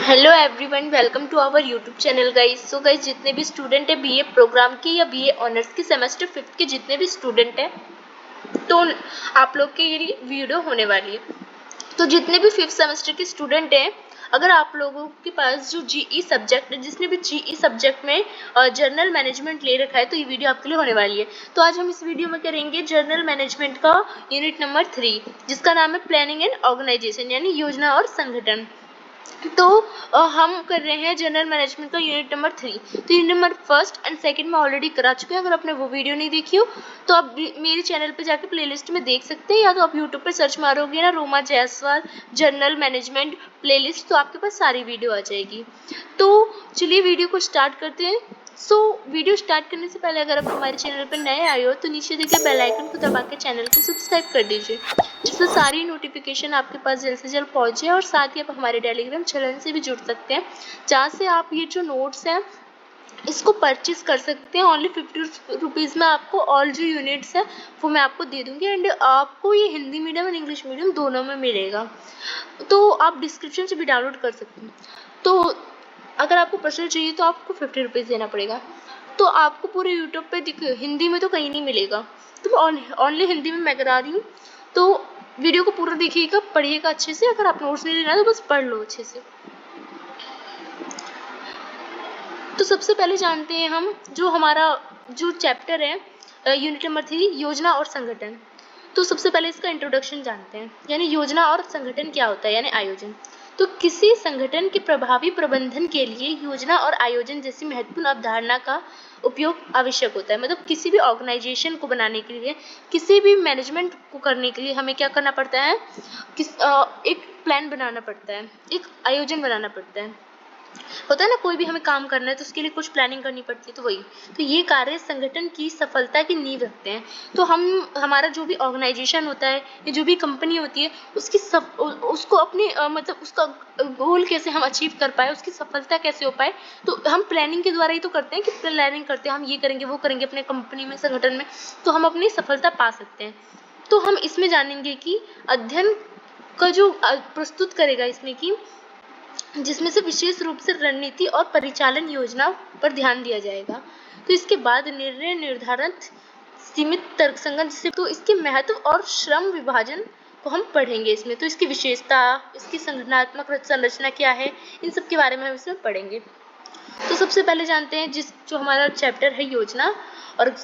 Hello everyone, welcome to our YouTube channel guys. So guys, जितने भी student है BA programme के या बीए ऑनर्स के सेमेस्टर 5 के जितने भी स्टूडेंट हैं, तो आप लोग के ये वीडियो होने वाली है। तो जितने भी 5th सेमेस्टर के स्टूडेंट हैं, अगर आप लोगों के पास जो जीई सब्जेक्ट है, जिसने भी जीई सब्जेक्ट में जर्नल मैनेजमेंट ले रखा है, तो ये वीडियो आपके लिए होने वाली है। तो आज हम इस वीडियो में करेंगे जर्नल मैनेजमेंट का यूनिट नंबर 3, जिसका नाम है प्लानिंग एंड ऑर्गेनाइजेशन, यानी योजना और संगठन। तो हम कर रहे हैं जनरल मैनेजमेंट का यूनिट नंबर 3। तो unit number 1st and 2nd में ऑलरेडी करा चुके हैं। अगर आपने वो वीडियो नहीं देखी हो तो आप मेरे चैनल पे जाके प्लेलिस्ट में देख सकते हैं, या तो आप यूट्यूब पे सर्च मारोगे ना Roma Jaiswal general management playlist, तो आपके पास सारी वीडियो आ जाएगी। तो चलिए वीडियो को स्टार्ट करते हैं। वीडियो स्टार्ट करने से पहले अगर आप हमारे चैनल पर नए आए हो तो नीचे देखिए बेल आइकन को दबा के चैनल को सब्सक्राइब कर दीजिए, जिससे सारी नोटिफिकेशन आपके पास जल्द से जल्द पहुंचे। और साथ ही आप हमारे टेलीग्राम चैनल से भी जुड़ सकते हैं, जहाँ से आप ये जो नोट्स हैं इसको परचेज कर सकते हैं। ओनली 50 रुपीज़ में आपको ऑल जो यूनिट्स है वो मैं आपको दे दूँगी, एंड आपको ये Hindi medium and English medium दोनों में मिलेगा। तो आप डिस्क्रिप्शन से भी डाउनलोड कर सकते हैं। तो अगर आपको पर्सनल चाहिए तो आपको 50 रुपीज़ देना पड़ेगा। तो आपको पूरे यूट्यूब पे हिंदी में तो कहीं नहीं मिलेगा, तो ओनली हिंदी में मैं करा रही हूँ। तो वीडियो को पूरा देखिएगा, पढ़िएगा अच्छे से। अगर आप नोट्स नहीं लेना तो बस पढ़ लो अच्छे से। तो सबसे पहले जानते हैं हम जो हमारा जो चैप्टर है यूनिट नंबर 3 योजना और संगठन। तो सबसे पहले इसका इंट्रोडक्शन जानते हैं, यानी योजना और संगठन क्या होता है, यानी आयोजन। तो किसी संगठन के प्रभावी प्रबंधन के लिए योजना और आयोजन जैसी महत्वपूर्ण अवधारणा का उपयोग आवश्यक होता है। मतलब किसी भी ऑर्गेनाइजेशन को बनाने के लिए, किसी भी मैनेजमेंट को करने के लिए हमें क्या करना पड़ता है, एक प्लान बनाना पड़ता है, एक आयोजन बनाना पड़ता है। होता है ना, कोई भी हमें काम करना है तो उसके लिए कुछ प्लानिंग करनी पड़ती है। तो वही, तो ये कार्य संगठन की सफलता की नींव रखते हैं। तो हमारा जो भी ऑर्गेनाइजेशन होता है या जो भी कंपनी होती है, उसको अपने मतलब उसका गोल कैसे हम अचीव कर पाए, उसकी सफलता कैसे हो पाए, तो हम प्लानिंग के द्वारा ही तो करते हैं। कि प्लानिंग करते हैं, हम ये करेंगे वो करेंगे अपने कंपनी में, संगठन में, तो हम अपनी सफलता पा सकते हैं। तो हम इसमें जानेंगे कि अध्ययन का जो प्रस्तुत करेगा इसमें कि जिसमें से विशेष रूप से रणनीति और परिचालन योजना पर ध्यान दिया जाएगा। तो इसके बाद निर्णय निर्धारण, सीमित तर्कसंगत, जिससे तो इसके महत्व और श्रम विभाजन को हम पढ़ेंगे इसमें। तो इसकी विशेषता, इसकी संगठनात्मक संरचना क्या है, इन सब के बारे में हम इसमें पढ़ेंगे। तो सबसे पहले जानते हैं जो हमारा चैप्टर है योजना और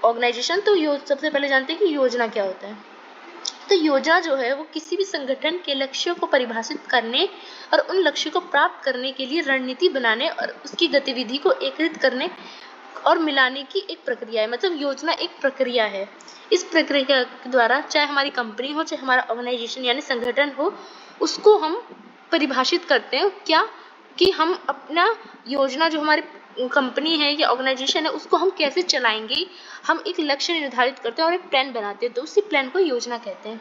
ऑर्गेनाइजेशन। तो सबसे पहले जानते हैं कि योजना क्या होता है। तो योजना जो है वो किसी भी संगठन के लक्ष्यों को परिभाषित करने और उन लक्ष्यों को प्राप्त करने के लिए रणनीति बनाने और उसकी गतिविधि को एकीकृत करने और मिलाने की एक प्रक्रिया है। मतलब योजना एक प्रक्रिया है। इस प्रक्रिया के द्वारा चाहे हमारी कंपनी हो, चाहे हमारा ऑर्गेनाइजेशन यानी संगठन हो, उसको हम परिभाषित करते हैं। क्या कि हम अपना योजना जो हमारी कंपनी है या ऑर्गेनाइजेशन है उसको हम कैसे चलाएंगे, हम एक लक्ष्य निर्धारित करते हैं और एक प्लान बनाते हैं। तो उसी प्लान को योजना कहते हैं।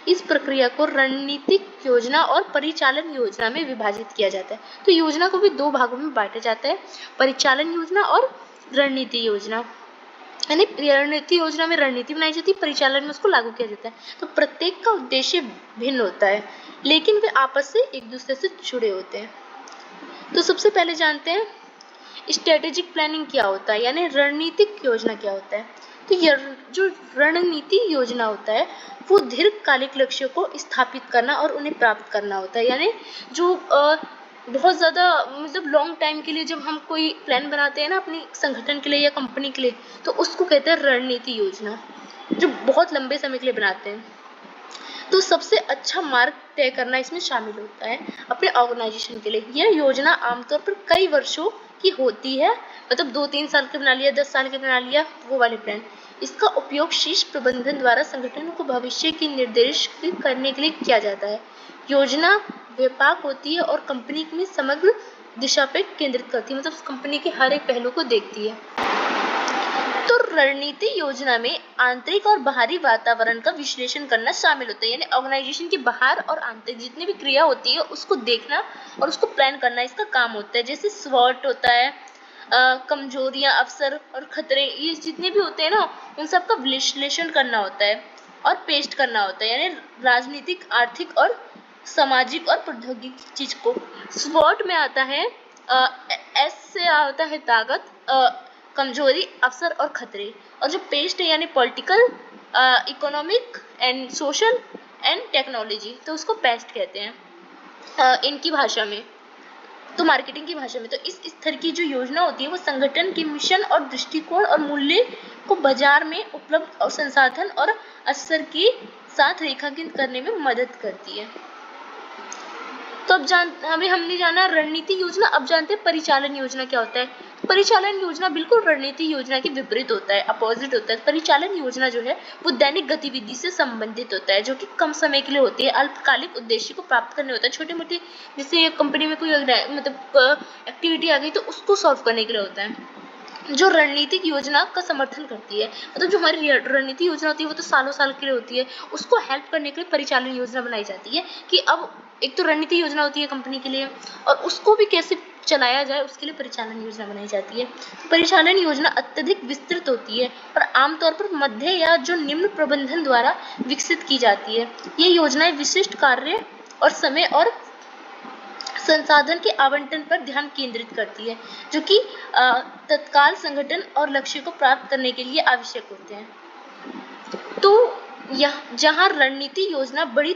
इस प्रक्रिया को रणनीतिक योजना और परिचालन योजना में विभाजित किया जाता है। तो योजना को भी दो भागों में बांटा जाता है, परिचालन योजना और रणनीति योजना। यानी रणनीति योजना में रणनीति बनाई जाती है, परिचालन में उसको लागू किया जाता है। तो प्रत्येक का उद्देश्य भिन्न होता है, लेकिन वे आपस से एक दूसरे से जुड़े होते हैं। तो सबसे पहले जानते हैं स्ट्रेटेजिक प्लानिंग क्या होता है, यानी रणनीतिक योजना क्या होता है। तो जो रणनीति योजना होता है वो दीर्घकालिक लक्ष्यों को स्थापित करना और उन्हें प्राप्त करना होता है। यानी जो बहुत ज़्यादा मतलब लॉन्ग टाइम के लिए जब हम कोई प्लान बनाते हैं ना अपनी संगठन के लिए या कंपनी के लिए, तो उसको कहते हैं रणनीति योजना, जो बहुत लंबे समय के लिए बनाते हैं। तो सबसे अच्छा मार्ग तय करना इसमें शामिल होता है अपने ऑर्गेनाइजेशन के लिए। यह योजना आमतौर पर कई वर्षों की होती है, मतलब 2-3 साल के बना लिया, 10 साल के बना लिया, वो वाले प्लान। इसका उपयोग शीर्ष प्रबंधन द्वारा संगठनों को भविष्य की निर्देश करने के लिए किया जाता है। योजना व्यापक होती है और कंपनी में समग्र दिशा पे केंद्रित करती है, मतलब कंपनी के हर एक पहलू को देखती है। तो रणनीति योजना में आंतरिक और बाहरी वातावरण का विश्लेषण करना शामिल होता है। यानी ऑर्गेनाइजेशन के बाहर और आंतरिक जितनी भी क्रिया होती है उसको देखना और उसको प्लान करना इसका काम होता है। जैसे स्वॉट होता है, कमजोरियां, अवसर और खतरे, ये जितने भी होते हैं ना, उन सब का विश्लेषण करना होता है और पेस्ट करना होता है। यानी राजनीतिक, आर्थिक और सामाजिक और प्रौद्योगिक चीज को। स्वॉट में आता है एस से आता है ताकत, कमजोरी, अवसर और खतरे। और जो पेस्ट है यानी political, economic and social and technology, तो उसको पेस्ट कहते हैं इनकी भाषा में, तो मार्केटिंग की भाषा में। तो इस स्तर की जो योजना होती है वो संगठन के मिशन और दृष्टिकोण और मूल्य को बाजार में उपलब्ध और संसाधन और अवसर के साथ रेखांकित करने में मदद करती है। तो अब हमने जाना रणनीति योजना। अब जानते हैं परिचालन योजना क्या होता है। परिचालन योजना बिल्कुल रणनीति योजना के विपरीत होता है, अपोजिट होता है। परिचालन योजना जो है वो दैनिक गतिविधि से संबंधित होता है, जो कि कम समय के लिए होती है, अल्पकालिक उद्देश्य को प्राप्त करने होता है। छोटी मोटी जैसे कंपनी में कोई मतलब एक्टिविटी आ गई तो उसको सॉल्व करने के लिए होता है। जो रणनीतिक योजना का समर्थन करती है, मतलब जो हमारी रणनीति योजना होती है वो तो सालों साल के लिए होती है, उसको हेल्प करने के लिए परिचालन योजना बनाई जाती है कि अब एक तो रणनीति योजना होती है कंपनी के लिए और उसको भी कैसे चलाया जाए उसके लिए परिचालन योजना बनाई जाती है। परिचालन योजना अत्यधिक विस्तृत होती है और आमतौर पर मध्य या जो निम्न प्रबंधन द्वारा विकसित की जाती है। ये योजनाएं विशिष्ट कार्य और समय और संसाधन के आवंटन पर ध्यान केंद्रित करती है, जो कि तत्काल संगठन और लक्ष्य को प्राप्त करने के लिए आवश्यक होते हैं। तो यह जहां रणनीति योजना बड़ी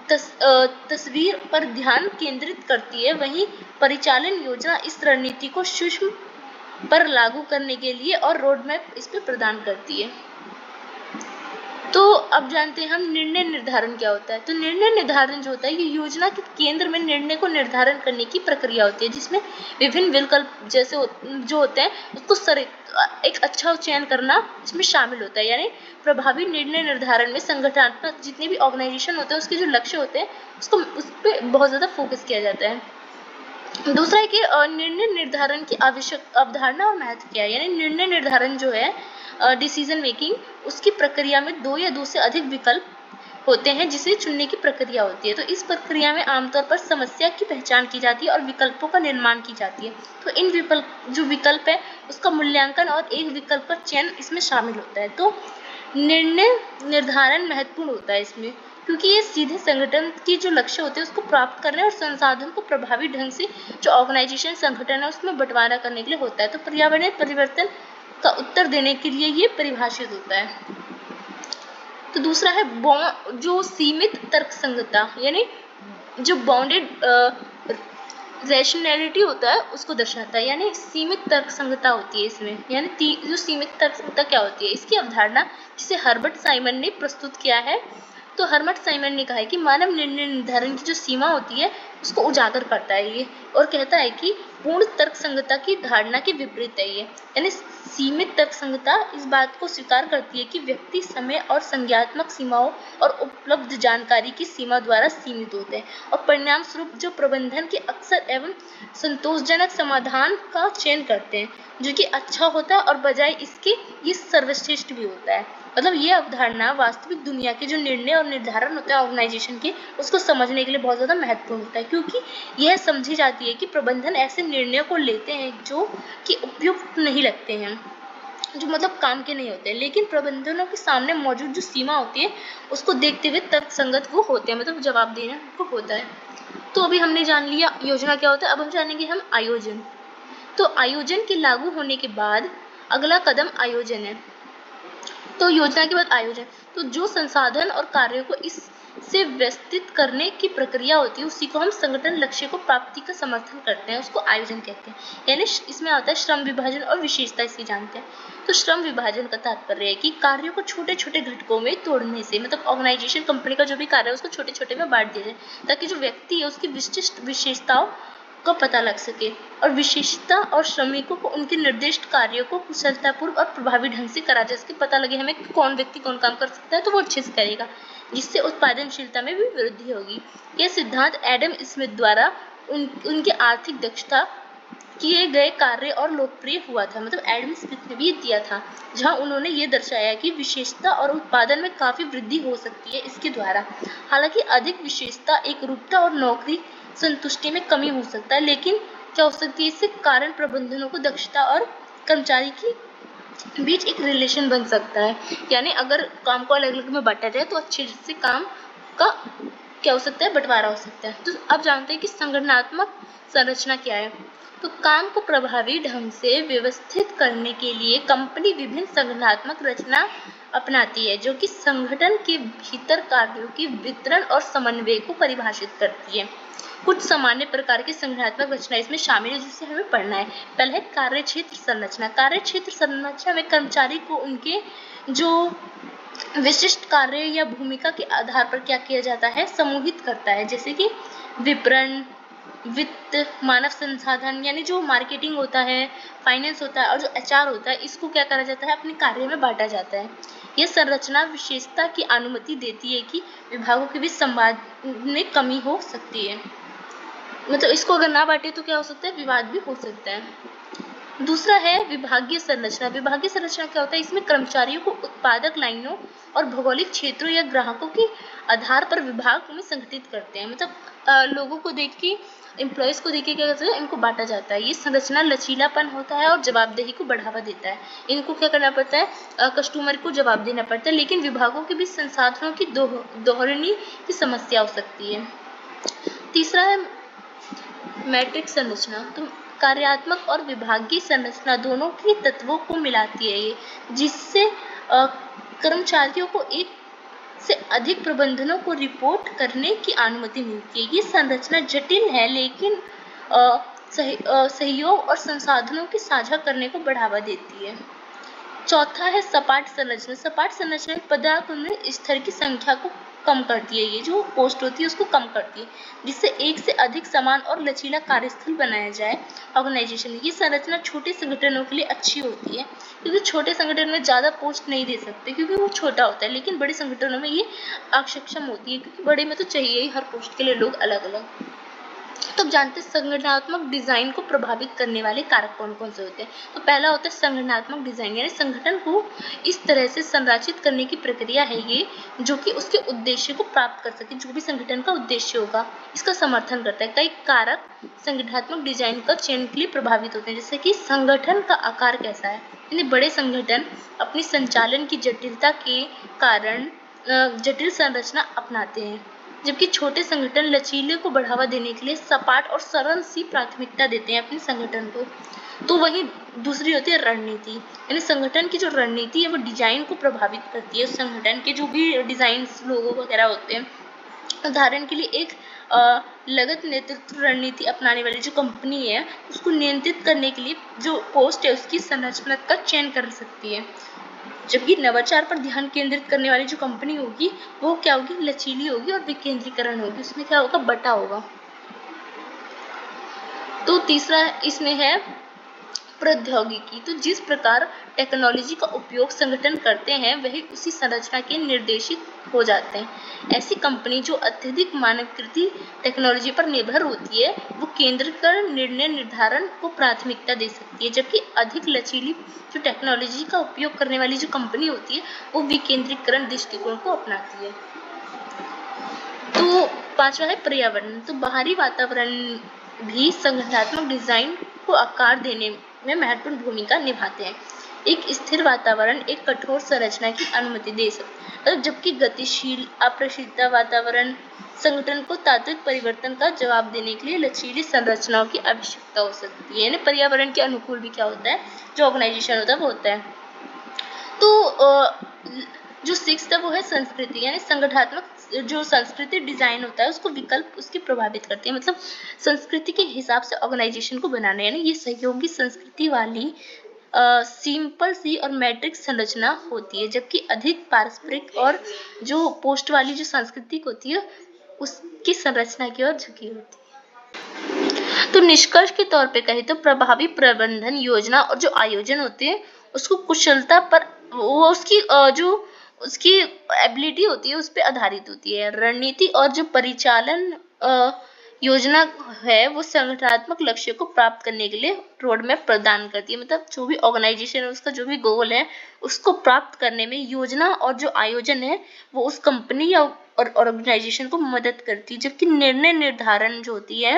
तस्वीर पर ध्यान केंद्रित करती है, वहीं परिचालन योजना इस रणनीति को सूक्ष्म पर लागू करने के लिए और रोडमैप इस पे प्रदान करती है। तो अब जानते हैं हम निर्णय निर्धारण क्या होता है। तो निर्णय निर्धारण जो होता है ये योजना के केंद्र में निर्णय को निर्धारण करने की प्रक्रिया होती है, जिसमें विभिन्न विकल्प जैसे जो होते हैं उसको एक अच्छा चयन करना इसमें शामिल होता है। यानी प्रभावी निर्णय निर्धारण में संगठनात्मक जितने भी ऑर्गेनाइजेशन होते हैं उसके जो लक्ष्य होते हैं उसको उस पर बहुत ज्यादा फोकस किया जाता है। दूसरा है कि निर्णय निर्धारण की आवश्यक अवधारणा और महत्व क्या है। यानी निर्णय निर्धारण जो है डिसीजन मेकिंग, उसकी प्रक्रिया में 2 या 2 से अधिक विकल्प होते हैं जिसे चुनने की प्रक्रिया होती है। तो इस प्रक्रिया में आमतौर पर समस्या की पहचान की जाती है और विकल्पों का निर्माण की जाती है। तो इन जो विकल्प है उसका मूल्यांकन और एक विकल्प का चयन इसमें शामिल होता है। तो निर्णय निर्धारण महत्वपूर्ण होता है इसमें, क्योंकि ये सीधे संगठन की जो लक्ष्य होते हैं उसको प्राप्त करने और संसाधन को प्रभावी ढंग से जो ऑर्गेनाइजेशन संगठन है उसमें बंटवारा करने के लिए होता है। तो पर्यावरणीय परिवर्तन का उत्तर देने के लिए ये परिभाषित होता है। तो दूसरा है जो सीमित तर्कसंगता, यानी जो बाउंडेड रैशनैलिटी होता है उसको दर्शाता है। यानी सीमित तर्कसंगता होती है इसमें। यानी जो सीमित तर्कसंगता क्या होती है, इसकी अवधारणा जिसे हर्बर्ट साइमन ने प्रस्तुत किया है। तो हर्बर्ट साइमन ने कहा है कि मानव निर्णय निर्धारण की जो सीमा होती है उसको उजागर करता है ये, और कहता है कि पूर्ण तर्कसंगता की धारणा के विपरीत है ये। यानी सीमित तर्कसंगता इस बात को स्वीकार करती है कि व्यक्ति समय और संज्ञानात्मक सीमाओं और उपलब्ध जानकारी की सीमा द्वारा सीमित होते हैं और परिणाम स्वरूप जो प्रबंधन के अक्सर एवं संतोषजनक समाधान का चयन करते हैं, जो कि अच्छा होता है और बजाय इसके ये सर्वश्रेष्ठ भी होता है। मतलब ये अवधारणा वास्तविक दुनिया के जो निर्णय और निर्धारण होते हैं ऑर्गेनाइजेशन के उसको समझने के लिए बहुत ज़्यादा महत्वपूर्ण होता है, क्योंकि यह समझी जाती है कि प्रबंधन ऐसे निर्णयों को लेते हैं जो कि उपयुक्त नहीं लगते हैं, जो मतलब काम के नहीं होते हैं, लेकिन प्रबंधनों के सामने मौजूद जो सीमा होती है उसको देखते हुए तर्कसंगत वो होते हैं, मतलब जवाब देना उनको होता है। तो अभी हमने जान लिया योजना क्या होता है। अब हम जानेंगे हम आयोजन। तो आयोजन के लागू होने के बाद अगला कदम आयोजन है। तो योजना के बाद आयोजन, तो जो संसाधन और कार्यों को इससे व्यवस्थित करने की प्रक्रिया होती है उसी को हम संगठन लक्ष्य को प्राप्ति का समर्थन करते हैं, उसको आयोजन कहते हैं। यानी इसमें आता है श्रम विभाजन और विशेषता इसकी जानते हैं। तो श्रम विभाजन का तात्पर्य है कि कार्यों को छोटे छोटे घटकों में तोड़ने से, मतलब ऑर्गेनाइजेशन कंपनी का जो भी कार्य है उसको छोटे छोटे में बांट दिया जाए ताकि जो व्यक्ति है उसकी विशिष्ट विशेषताओं का पता लग सके और विशेषता और श्रमिकों को उनके निर्दिष्ट कार्यों को कुशलतापूर्वक और प्रभावी ढंग से करा जा सके, पता लगे हमें कौन व्यक्ति कौन काम कर सकता है तो वो अच्छे से करेगा, जिससे उत्पादनशीलता में भी वृद्धि होगी। यह सिद्धांत एडम स्मिथ द्वारा उनके आर्थिक दक्षता किए गए कार्य और लोकप्रिय हुआ था। मतलब एडम स्मिथ ने भी ये दिया था, जहां उन्होंने ये दर्शाया कि विशेषता और उत्पादन में काफी वृद्धि हो सकती है इसके द्वारा। हालांकि अधिक विशेषता एकरूपता और नौकरी संतुष्टि में कमी हो सकता है, लेकिन क्या हो सकती है इससे कारण प्रबंधनों को दक्षता और कर्मचारी की बीच एक रिलेशन बन सकता है। यानी अगर काम को अलग अलग में बांटा जाए तो अच्छे से काम का क्या हो सकता है, बंटवारा हो सकता है। तो अब जानते हैं कि संगठनात्मक संरचना क्या है। तो काम को प्रभावी ढंग से व्यवस्थित करने के लिए कंपनी विभिन्न संगठनात्मक रचना अपनाती है, जो कि संगठन के भीतर कार्यों के वितरण और समन्वय को परिभाषित करती है। कुछ सामान्य प्रकार की संगठनात्मक रचना इसमें शामिल है, जिसे हमें पढ़ना है। पहले है कार्य क्षेत्र संरचना। कार्य क्षेत्र संरचना में कर्मचारी को उनके जो विशिष्ट कार्य या भूमिका के आधार पर क्या किया जाता है, समूहित करता है। जैसे कि विपणन, वित्त, मानव संसाधन, यानी जो मार्केटिंग होता है, फाइनेंस होता है और जो एचआर होता है, इसको क्या करा जाता है, अपने कार्य में बांटा जाता है। यह संरचना विशेषता की अनुमति देती है कि विभागों के बीच संवाद में कमी हो सकती है। मतलब इसको अगर ना बांटे तो क्या हो सकता है, विवाद भी हो सकता है। दूसरा है विभागीय संरचना। विभागीय संरचना क्या होता है, इसमें कर्मचारियों को उत्पादक लाइनों और भौगोलिक क्षेत्रों या ग्राहकों के आधार पर विभाग में संगठित करते हैं। मतलब लोगों को देख के, एम्प्लॉयज को देख के क्या करते हैं, इनको बांटा जाता है। ये संरचना लचीलापन होता है और जवाबदेही को बढ़ावा देता है। इनको क्या करना पड़ता है, कस्टमर को जवाब देना पड़ता है। लेकिन विभागों के बीच संसाधनों की दोहरनी की समस्या हो सकती है। तीसरा है मैट्रिक्स संरचना। तो कार्यात्मक और विभागीय संरचना दोनों के तत्वों को मिलाती है ये, जिससे कर्मचारियों को एक से अधिक प्रबंधनों को रिपोर्ट करने की अनुमति मिलती है। ये संरचना जटिल है, लेकिन सहयोग और संसाधनों की साझा करने को बढ़ावा देती है। चौथा है सपाट संरचना। सपाट संरचना पदानुक्रमित स्तर की संख्या को कम करती है। ये जो पोस्ट होती है उसको कम करती है, जिससे एक से अधिक समान और लचीला कार्यस्थल बनाया जाए ऑर्गेनाइजेशन में। ये संरचना छोटे संगठनों के लिए अच्छी होती है, क्योंकि छोटे संगठन में ज़्यादा पोस्ट नहीं दे सकते क्योंकि वो छोटा होता है। लेकिन बड़े संगठनों में ये अक्षम होती है, क्योंकि बड़े में तो चाहिए ही हर पोस्ट के लिए लोग अलग अलग। तो जानते हैं संगठनात्मक डिजाइन को प्रभावित करने वाले कारक कौन कौन से होते हैं। तो पहला होता है संगठनात्मक डिजाइन, यानी संगठन को इस तरह से संरचित करने की प्रक्रिया है ये, जो कि उसके उद्देश्य को प्राप्त कर सके। जो भी संगठन का उद्देश्य होगा इसका समर्थन करता है। कई कारक संगठनात्मक डिजाइन का चयन के लिए प्रभावित होते हैं, जैसे कि संगठन का आकार कैसा है। यानी बड़े संगठन अपनी संचालन की जटिलता के कारण जटिल संरचना अपनाते हैं, जबकि छोटे संगठन लचीले को बढ़ावा देने के लिए सपाट और सरल सी प्राथमिकता देते हैं अपने संगठन को। तो वहीं दूसरी होती है रणनीति, यानी संगठन की जो रणनीति है वो डिजाइन को प्रभावित करती है। उस संगठन के जो भी डिजाइन लोगो वगैरह होते हैं, उदाहरण के लिए एक लगत नेतृत्व रणनीति अपनाने वाली जो कंपनी है, उसको नियंत्रित करने के लिए जो पोस्ट है उसकी संरचना का चयन कर सकती है। जबकि नवाचार पर ध्यान केंद्रित करने वाली जो कंपनी होगी वो क्या होगी, लचीली होगी और विकेंद्रीकरण होगी। उसमें क्या होगा, बटा होगा। तो तीसरा इसमें है प्रौद्योगिकी। तो जिस प्रकार टेक्नोलॉजी का उपयोग संगठन करते हैं वही उसी संरचना के निर्देशित हो जाते हैं। ऐसी कंपनी जो अत्यधिक मानकीकृत टेक्नोलॉजी पर निर्भर होती है वो केंद्रीकरण निर्णय निर्धारण को प्राथमिकता दे सकती है, जबकि अधिक लचीली जो टेक्नोलॉजी का उपयोग करने वाली जो कंपनी होती है वो विकेंद्रीकरण दृष्टिकोण को अपनाती है। तो पांचवा है पर्यावरण। तो बाहरी वातावरण भी संगठनात्मक डिजाइन को आकार देने में महत्वपूर्ण भूमिका निभाते हैं। एक स्थिर वातावरण एक कठोर संरचना की अनुमति दे सकता है, जबकि गतिशील अप्रशिक्षित वातावरण संगठन को तात्विक परिवर्तन का जवाब देने के लिए लचीली संरचनाओं की आवश्यकता हो सकती है। यानी पर्यावरण के अनुकूल भी क्या होता है, जो ऑर्गेनाइजेशन होता है वो होता है। तो जो सिक्स्थ है वो है संस्कृति, यानी संगठनात्मक जो संस्कृति डिजाइन होता है उसको विकल्प उसकी प्रभावित करती है। मतलब संस्कृति के हिसाब से ऑर्गेनाइजेशन को बनाना, यानी ये सहयोगी संस्कृति वाली सिंपल सी और मैट्रिक्स संरचना होती है, जबकि अधिक पारस्परिक और जो पोस्ट वाली जो संस्कृति होती है उसकी संरचना की ओर झुकी होती है। तो निष्कर्ष के तौर पे कहें तो प्रभावी प्रबंधन योजना और जो आयोजन होते हैं उसको कुशलता पर वो उसकी एबिलिटी होती है उस पर आधारित होती है। रणनीति और जो परिचालन योजना है वो संगठनात्मक लक्ष्य को प्राप्त करने के लिए रोड मैप प्रदान करती है। मतलब जो भी ऑर्गेनाइजेशन है उसका जो भी गोल है उसको प्राप्त करने में योजना और जो आयोजन है वो उस कंपनी या और ऑर्गेनाइजेशन को मदद करती है। जबकि निर्णय निर्धारण जो होती है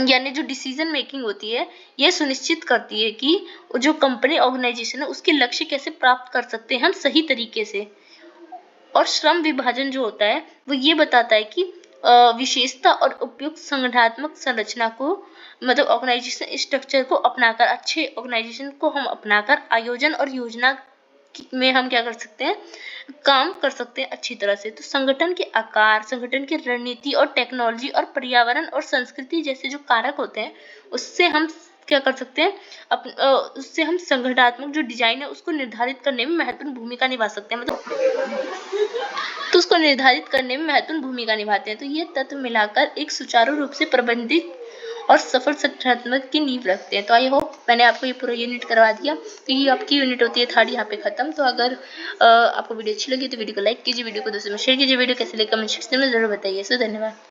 यानी जो डिसीजन मेकिंग होती है यह सुनिश्चित करती है कि जो कंपनी ऑर्गेनाइजेशन है उसके लक्ष्य कैसे प्राप्त कर सकते हैं हम सही तरीके से, और श्रम विभाजन जो होता है वो ये बताता है कि विशेषता और उपयुक्त संगठनात्मक संरचना को मतलब ऑर्गेनाइजेशन स्ट्रक्चर को अपनाकर, अच्छे ऑर्गेनाइजेशन को हम अपनाकर आयोजन और योजना में हम क्या कर सकते हैं, काम कर सकते हैं अच्छी तरह से। तो संगठन के आकार, संगठन की रणनीति और टेक्नोलॉजी और पर्यावरण और संस्कृति जैसे जो कारक होते हैं उससे हम क्या कर सकते हैं, उससे हम संगठनात्मक जो डिजाइन है उसको निर्धारित करने में महत्वपूर्ण भूमिका निभा सकते हैं, तो उसको निर्धारित करने में महत्वपूर्ण भूमिका निभाते हैं। तो ये तत्व मिलाकर एक सुचारू रूप से प्रबंधित और सफल संगठनात्मक की नींव रखते हैं। तो आई होप मैंने आपको ये पूरा यूनिट करवा दिया। तो ये आपकी यूनिट होती है 3rd यहाँ पे खत्म। तो अगर आपको वीडियो अच्छी लगी तो वीडियो को लाइक कीजिए, वीडियो को दोस्तों में शेयर कीजिए, वीडियो कैसे लगे कमेंट सेक्शन में जरूर बताइए। सो धन्यवाद।